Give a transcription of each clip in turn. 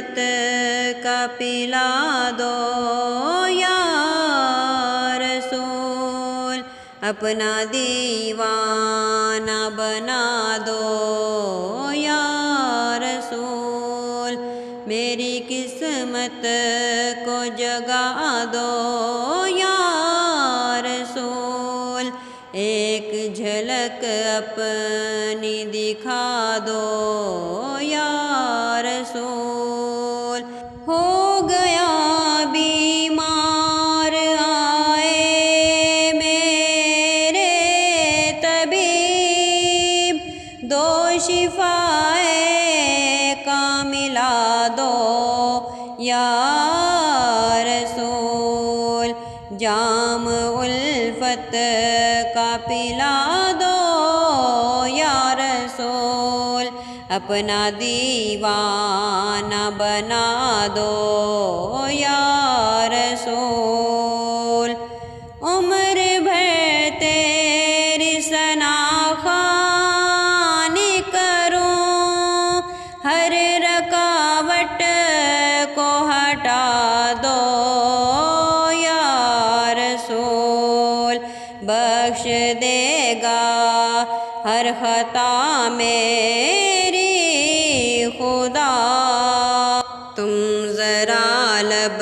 الفت کا پلا دو یا رسول، اپنا دیوانہ بنا دو یا رسول، میری قسمت کو جگا دو یا رسول، ایک جھلک اپنی دکھا دو یا رسول، ہو گیا بیمار آئے میرے طبیب، دو شفائے کاملہ دو یا رسول، جام الفت کا پلا دو یا رسول، اپنا دیوانہ بنا دو یا رسول، عمر بھر تیری ثنا خوانی کروں، ہر رکاوٹ کو ہٹا دو یا رسول، بخش دے گا ہر خطا میری خدا، تم ذرا لب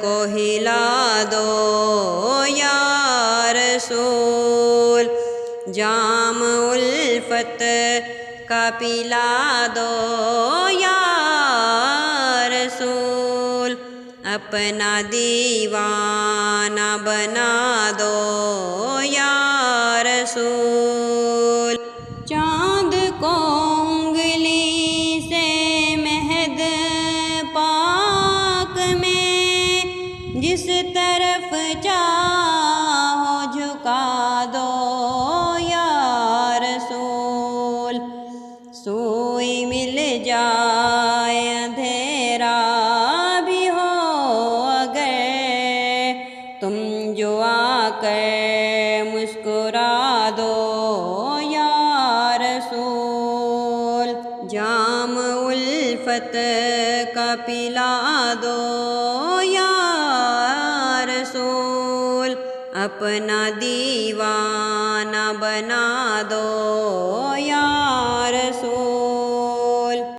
کو ہلا دو یا رسول، جام الفت کا پلا دو یا رسول، اپنا دیوانہ بنا دو یا رسول، چاند کو انگلی سے مہد پاک میں جس طرف چاہو جھکا دو یا رسول، سوئی مل جائے اندھیرا بھی ہو اگر، تم جو آ کر مسکرا دو یا رسول، جام الفت کا پلا دو یا رسول، اپنا دیوانہ بنا دو یا